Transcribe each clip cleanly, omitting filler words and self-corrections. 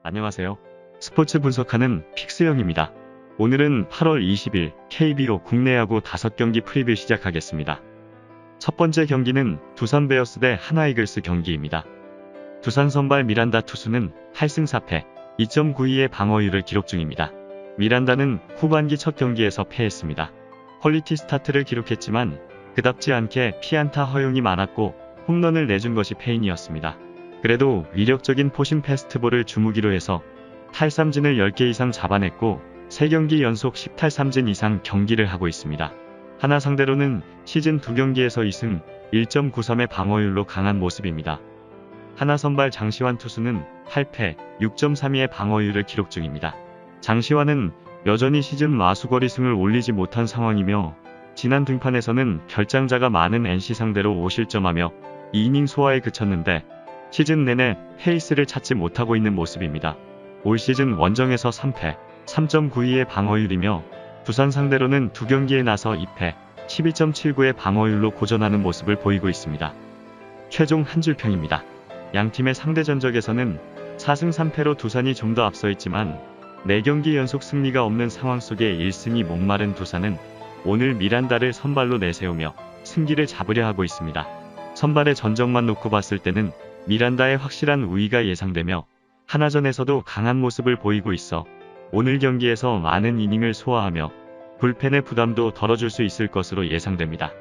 안녕하세요. 스포츠 분석하는 픽스형입니다. 오늘은 8월 20일 KBO 국내 야구 5경기 프리뷰 시작하겠습니다. 첫 번째 경기는 두산 베어스 대 하나이글스 경기입니다. 두산 선발 미란다 투수는 8승 4패, 2.92의 방어율을 기록 중입니다. 미란다는 후반기 첫 경기에서 패했습니다. 퀄리티 스타트를 기록했지만 그답지 않게 피안타 허용이 많았고 홈런을 내준 것이 패인이었습니다. 그래도 위력적인 포심 패스트볼을 주무기로 해서 탈삼진을 10개 이상 잡아냈고 3경기 연속 10탈삼진 이상 경기를 하고 있습니다. 하나 상대로는 시즌 2경기에서 2승 1.93의 방어율로 강한 모습입니다. 하나 선발 장시환 투수는 8패 6.32의 방어율을 기록 중입니다. 장시환은 여전히 시즌 마수거리 승을 올리지 못한 상황이며 지난 등판에서는 결장자가 많은 NC 상대로 5실점하며 2이닝 소화에 그쳤는데 시즌 내내 페이스를 찾지 못하고 있는 모습입니다. 올 시즌 원정에서 3패 3.92의 방어율이며 두산 상대로는 2경기에 나서 2패 12.79의 방어율로 고전하는 모습을 보이고 있습니다. 최종 한 줄평입니다. 양팀의 상대 전적에서는 4승 3패로 두산이 좀 더 앞서 있지만 4경기 연속 승리가 없는 상황 속에 1승이 목마른 두산은 오늘 미란다를 선발로 내세우며 승기를 잡으려 하고 있습니다. 선발의 전적만 놓고 봤을 때는 미란다의 확실한 우위가 예상되며 하나전에서도 강한 모습을 보이고 있어 오늘 경기에서 많은 이닝을 소화하며 불펜의 부담도 덜어줄 수 있을 것으로 예상됩니다.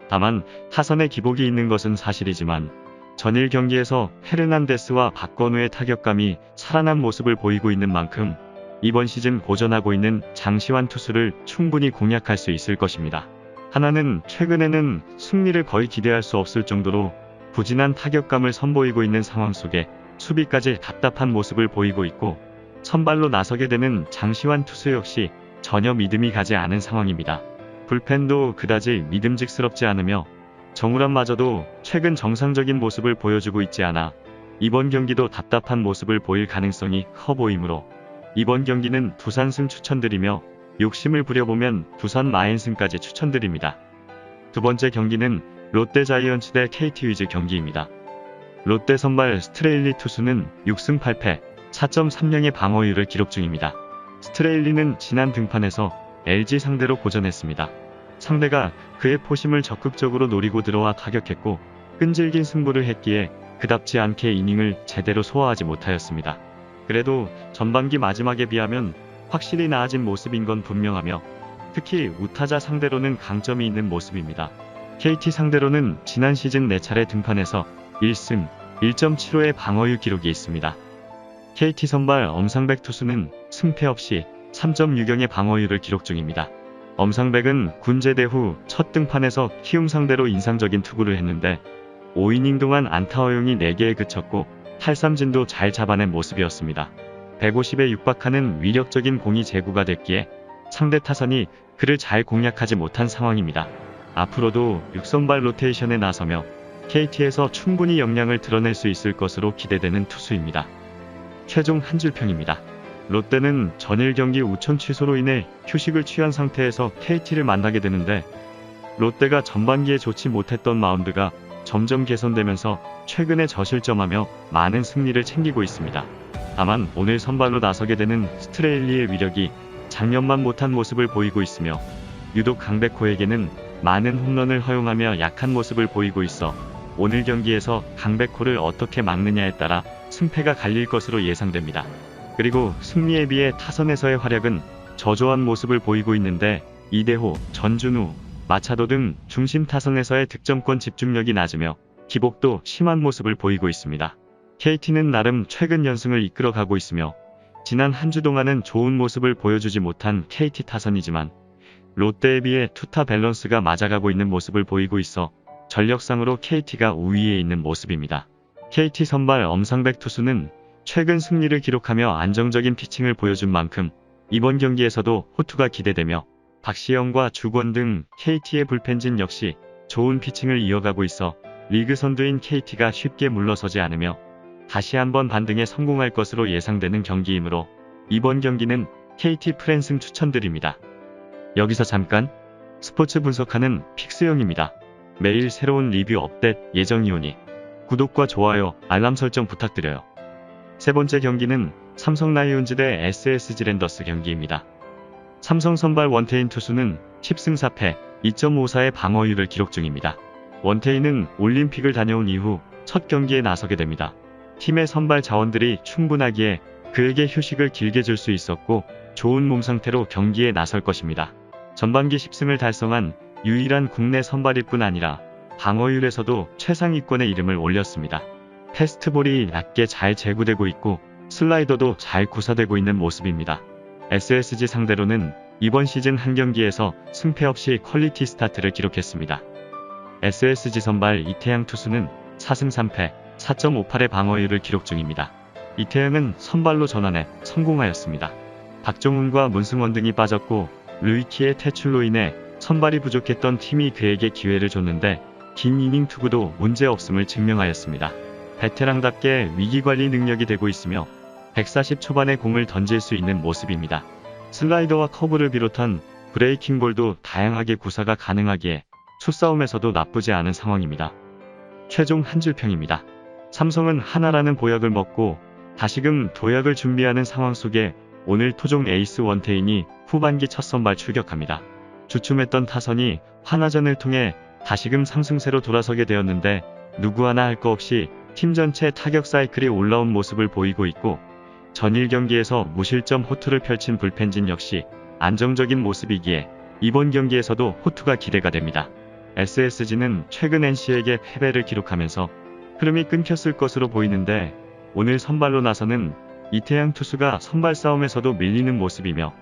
다만 타선에 기복이 있는 것은 사실이지만 전일 경기에서 헤르난데스와 박건우의 타격감이 살아난 모습을 보이고 있는 만큼 이번 시즌 고전하고 있는 장시환 투수를 충분히 공략할 수 있을 것입니다. 하나는 최근에는 승리를 거의 기대할 수 없을 정도로 부진한 타격감을 선보이고 있는 상황 속에 수비까지 답답한 모습을 보이고 있고 선발로 나서게 되는 장시환 투수 역시 전혀 믿음이 가지 않은 상황입니다. 불펜도 그다지 믿음직스럽지 않으며 정우람마저도 최근 정상적인 모습을 보여주고 있지 않아 이번 경기도 답답한 모습을 보일 가능성이 커 보이므로 이번 경기는 두산승 추천드리며 욕심을 부려보면 두산 마인승까지 추천드립니다. 두 번째 경기는 롯데 자이언츠 대 KT 위즈 경기입니다. 롯데 선발 스트레일리 투수는 6승 8패 4.30의 방어율을 기록 중입니다. 스트레일리는 지난 등판에서 LG 상대로 고전했습니다. 상대가 그의 포심을 적극적으로 노리고 들어와 타격했고 끈질긴 승부를 했기에 그답지 않게 이닝을 제대로 소화하지 못하였습니다. 그래도 전반기 마지막에 비하면 확실히 나아진 모습인 건 분명하며 특히 우타자 상대로는 강점이 있는 모습입니다. KT 상대로는 지난 시즌 4차례 등판에서 1승 1.75의 방어율 기록이 있습니다. KT 선발 엄상백 투수는 승패 없이 3.60의 방어율을 기록 중입니다. 엄상백은 군제대 후 첫 등판에서 키움 상대로 인상적인 투구를 했는데 5이닝 동안 안타 허용이 4개에 그쳤고 탈삼진도 잘 잡아낸 모습이었습니다. 150에 육박하는 위력적인 공이 제구가 됐기에 상대 타선이 그를 잘 공략하지 못한 상황입니다. 앞으로도 6선발 로테이션에 나서며 KT에서 충분히 역량을 드러낼 수 있을 것으로 기대되는 투수입니다. 최종 한 줄평입니다. 롯데는 전일 경기 우천 취소로 인해 휴식을 취한 상태에서 KT를 만나게 되는데 롯데가 전반기에 좋지 못했던 마운드가 점점 개선되면서 최근에 저실점하며 많은 승리를 챙기고 있습니다. 다만 오늘 선발로 나서게 되는 스트레일리의 위력이 작년만 못한 모습을 보이고 있으며 유독 강백호에게는 많은 홈런을 허용하며 약한 모습을 보이고 있어 오늘 경기에서 강백호를 어떻게 막느냐에 따라 승패가 갈릴 것으로 예상됩니다. 그리고 승리에 비해 타선에서의 활약은 저조한 모습을 보이고 있는데 이대호, 전준우, 마차도 등 중심 타선에서의 득점권 집중력이 낮으며 기복도 심한 모습을 보이고 있습니다. KT는 나름 최근 연승을 이끌어가고 있으며 지난 한 주 동안은 좋은 모습을 보여주지 못한 KT 타선이지만 롯데에 비해 투타 밸런스가 맞아가고 있는 모습을 보이고 있어 전력상으로 KT가 우위에 있는 모습입니다. KT 선발 엄상백 투수는 최근 승리를 기록하며 안정적인 피칭을 보여준 만큼 이번 경기에서도 호투가 기대되며 박시영과 주권 등 KT의 불펜진 역시 좋은 피칭을 이어가고 있어 리그 선두인 KT가 쉽게 물러서지 않으며 다시 한번 반등에 성공할 것으로 예상되는 경기이므로 이번 경기는 KT 프랜승 추천드립니다. 여기서 잠깐 스포츠 분석하는 픽스형입니다. 매일 새로운 리뷰 업데이트 예정이오니 구독과 좋아요, 알람 설정 부탁드려요. 세 번째 경기는 삼성 라이온즈 대 SSG 랜더스 경기입니다. 삼성 선발 원태인 투수는 10승 4패 2.54의 방어율을 기록 중입니다. 원태인은 올림픽을 다녀온 이후 첫 경기에 나서게 됩니다. 팀의 선발 자원들이 충분하기에 그에게 휴식을 길게 줄 수 있었고 좋은 몸 상태로 경기에 나설 것입니다. 전반기 10승을 달성한 유일한 국내 선발일 뿐 아니라 방어율에서도 최상위권의 이름을 올렸습니다. 패스트볼이 낮게 잘 제구되고 있고 슬라이더도 잘 구사되고 있는 모습입니다. SSG 상대로는 이번 시즌 한 경기에서 승패 없이 퀄리티 스타트를 기록했습니다. SSG 선발 이태양 투수는 4승 3패 4.58의 방어율을 기록 중입니다. 이태양은 선발로 전환해 성공하였습니다. 박종훈과 문승원 등이 빠졌고 루이키의 퇴출로 인해 선발이 부족했던 팀이 그에게 기회를 줬는데 긴 이닝 투구도 문제없음을 증명하였습니다. 베테랑답게 위기관리 능력이 되고 있으며 140 초반의 공을 던질 수 있는 모습입니다. 슬라이더와 커브를 비롯한 브레이킹볼도 다양하게 구사가 가능하기에 투싸움에서도 나쁘지 않은 상황입니다. 최종 한 줄평입니다. 삼성은 하나라는 보약을 먹고 다시금 도약을 준비하는 상황 속에 오늘 토종 에이스 원태인이 후반기 첫 선발 출격합니다. 주춤했던 타선이 하나전을 통해 다시금 상승세로 돌아서게 되었는데 누구 하나 할 거 없이 팀 전체 타격 사이클이 올라온 모습을 보이고 있고 전일 경기에서 무실점 호투를 펼친 불펜진 역시 안정적인 모습이기에 이번 경기에서도 호투가 기대가 됩니다. SSG는 최근 NC에게 패배를 기록하면서 흐름이 끊겼을 것으로 보이는데 오늘 선발로 나서는 이태양 투수가 선발 싸움에서도 밀리는 모습이며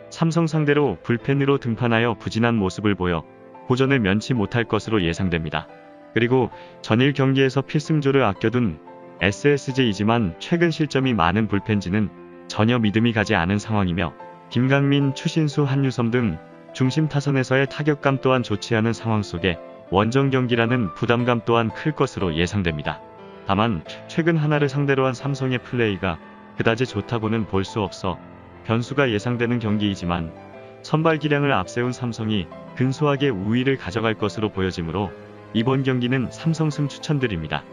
삼성 상대로 불펜으로 등판하여 부진한 모습을 보여 고전을 면치 못할 것으로 예상됩니다. 그리고 전일 경기에서 필승조를 아껴둔 SSG이지만 최근 실점이 많은 불펜진은 전혀 믿음이 가지 않은 상황이며 김강민, 추신수, 한유섬 등 중심 타선에서의 타격감 또한 좋지 않은 상황 속에 원정 경기라는 부담감 또한 클 것으로 예상됩니다. 다만 최근 하나를 상대로 한 삼성의 플레이가 그다지 좋다고는 볼 수 없어 변수가 예상되는 경기이지만 선발 기량을 앞세운 삼성이 근소하게 우위를 가져갈 것으로 보여지므로 이번 경기는 삼성승 추천드립니다.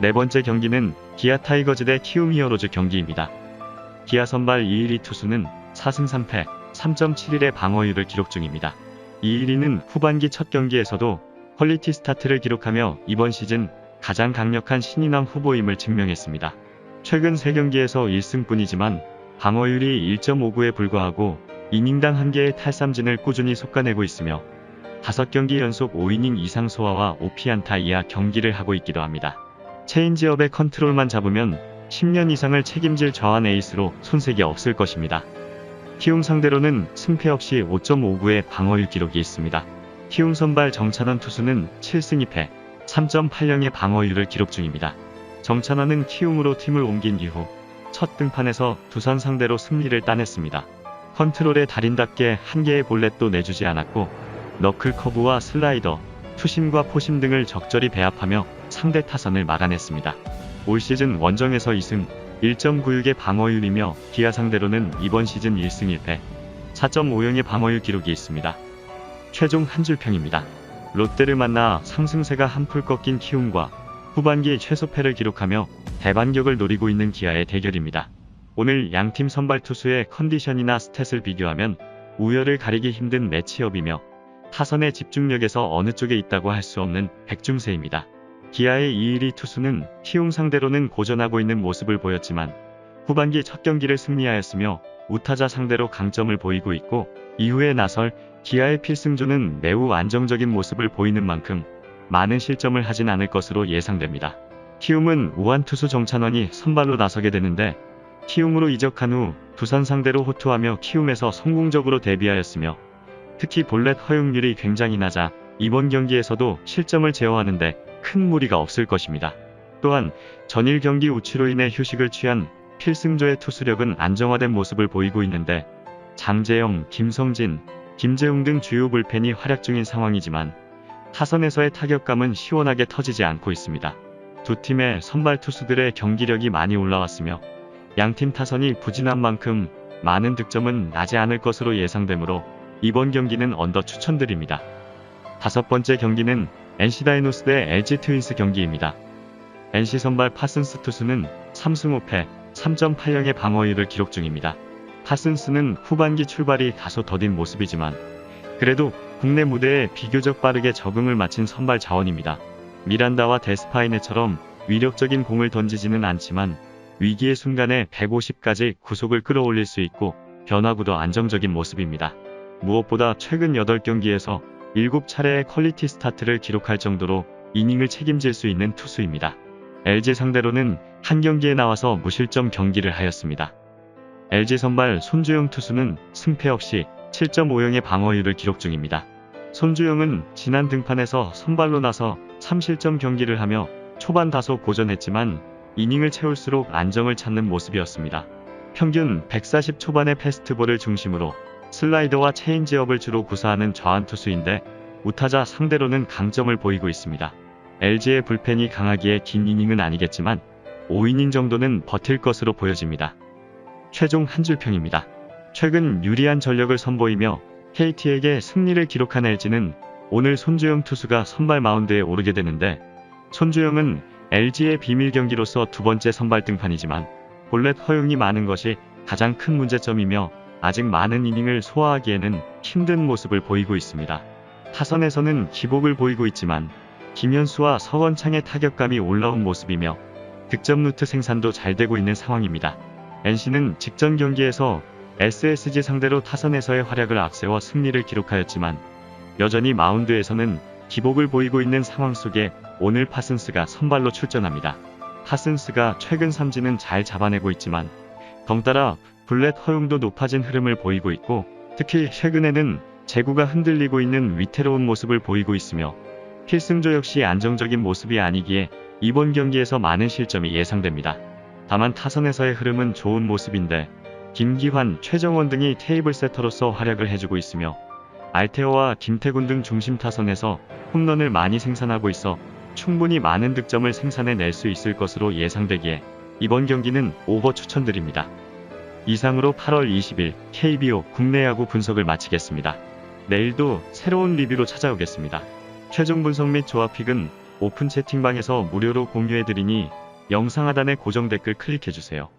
네 번째 경기는 기아 타이거즈 대 키움 히어로즈 경기입니다. 기아 선발 이일이 투수는 4승 3패 3.71의 방어율을 기록 중입니다. 이일이는 후반기 첫 경기에서도 퀄리티 스타트를 기록하며 이번 시즌 가장 강력한 신인왕 후보임을 증명했습니다. 최근 3경기에서 1승뿐이지만 방어율이 1.59에 불과하고 이닝당 1개의 탈삼진을 꾸준히 솎아내고 있으며 5경기 연속 5이닝 이상 소화와 5피안타 이하 경기를 하고 있기도 합니다. 체인지업의 컨트롤만 잡으면 10년 이상을 책임질 저한 에이스로 손색이 없을 것입니다. 키움 상대로는 승패 없이 5.59의 방어율 기록이 있습니다. 키움 선발 정찬원 투수는 7승 2패 3.80의 방어율을 기록 중입니다. 정찬원은 키움으로 팀을 옮긴 이후 첫 등판에서 두산 상대로 승리를 따냈습니다. 컨트롤의 달인답게 한 개의 볼넷도 내주지 않았고 너클 커브와 슬라이더, 투심과 포심 등을 적절히 배합하며 상대 타선을 막아냈습니다. 올 시즌 원정에서 2승 1.96의 방어율이며 기아 상대로는 이번 시즌 1승 1패 4.50의 방어율 기록이 있습니다. 최종 한 줄평입니다. 롯데를 만나 상승세가 한풀 꺾인 키움과 후반기 최소패를 기록하며 대반격을 노리고 있는 기아의 대결입니다. 오늘 양팀 선발 투수의 컨디션이나 스탯을 비교하면 우열을 가리기 힘든 매치업이며 타선의 집중력에서 어느 쪽에 있다고 할 수 없는 백중세입니다. 기아의 이일이 투수는 키움 상대로는 고전하고 있는 모습을 보였지만 후반기 첫 경기를 승리하였으며 우타자 상대로 강점을 보이고 있고 이후에 나설 기아의 필승조는 매우 안정적인 모습을 보이는 만큼 많은 실점을 하진 않을 것으로 예상됩니다. 키움은 우한 투수 정찬원이 선발로 나서게 되는데 키움으로 이적한 후 두산 상대로 호투하며 키움에서 성공적으로 데뷔하였으며 특히 볼넷 허용률이 굉장히 낮아 이번 경기에서도 실점을 제어하는데 큰 무리가 없을 것입니다. 또한 전일 경기 우치로 인해 휴식을 취한 필승조의 투수력은 안정화된 모습을 보이고 있는데 장재영, 김성진, 김재웅 등 주요 불펜이 활약 중인 상황이지만 타선에서의 타격감은 시원하게 터지지 않고 있습니다. 두 팀의 선발 투수들의 경기력이 많이 올라왔으며 양팀 타선이 부진한 만큼 많은 득점은 나지 않을 것으로 예상되므로 이번 경기는 언더 추천드립니다. 다섯 번째 경기는 NC 다이노스 대 LG 트윈스 경기입니다. NC 선발 파슨스 투수는 3승 5패 3.80의 방어율을 기록 중입니다. 파슨스는 후반기 출발이 다소 더딘 모습이지만 그래도 국내 무대에 비교적 빠르게 적응을 마친 선발 자원입니다. 미란다와 데스파이네처럼 위력적인 공을 던지지는 않지만 위기의 순간에 150까지 구속을 끌어올릴 수 있고 변화구도 안정적인 모습입니다. 무엇보다 최근 8경기에서 7차례의 퀄리티 스타트를 기록할 정도로 이닝을 책임질 수 있는 투수입니다. LG 상대로는 한 경기에 나와서 무실점 경기를 하였습니다. LG 선발 손주영 투수는 승패 없이 7.50의 방어율을 기록 중입니다. 손주영은 지난 등판에서 선발로 나서 3실점 경기를 하며 초반 다소 고전했지만 이닝을 채울수록 안정을 찾는 모습이었습니다. 평균 140 초반의 패스트볼을 중심으로 슬라이더와 체인지업을 주로 구사하는 좌완 투수인데 우타자 상대로는 강점을 보이고 있습니다. LG의 불펜이 강하기에 긴 이닝은 아니겠지만 5이닝 정도는 버틸 것으로 보여집니다. 최종 한 줄평입니다. 최근 유리한 전력을 선보이며 KT에게 승리를 기록한 LG는 오늘 손주영 투수가 선발 마운드에 오르게 되는데 손주영은 LG의 비밀 경기로서 두 번째 선발 등판이지만 볼넷 허용이 많은 것이 가장 큰 문제점이며 아직 많은 이닝을 소화하기에는 힘든 모습을 보이고 있습니다. 타선에서는 기복을 보이고 있지만 김현수와 서건창의 타격감이 올라온 모습이며 득점 루트 생산도 잘 되고 있는 상황입니다. NC는 직전 경기에서 SSG 상대로 타선에서의 활약을 앞세워 승리를 기록하였지만 여전히 마운드에서는 기복을 보이고 있는 상황 속에 오늘 파슨스가 선발로 출전합니다. 파슨스가 최근 삼진은 잘 잡아내고 있지만 덩따라 볼넷 허용도 높아진 흐름을 보이고 있고 특히 최근에는 제구가 흔들리고 있는 위태로운 모습을 보이고 있으며 필승조 역시 안정적인 모습이 아니기에 이번 경기에서 많은 실점이 예상됩니다. 다만 타선에서의 흐름은 좋은 모습인데 김기환, 최정원 등이 테이블 세터로서 활약을 해주고 있으며 알테오와 김태군 등 중심 타선에서 홈런을 많이 생산하고 있어 충분히 많은 득점을 생산해낼 수 있을 것으로 예상되기에 이번 경기는 오버 추천드립니다. 이상으로 8월 20일 KBO 국내 야구 분석을 마치겠습니다. 내일도 새로운 리뷰로 찾아오겠습니다. 최종 분석 및 조합픽은 오픈 채팅방에서 무료로 공유해드리니 영상 하단의 고정 댓글 클릭해주세요.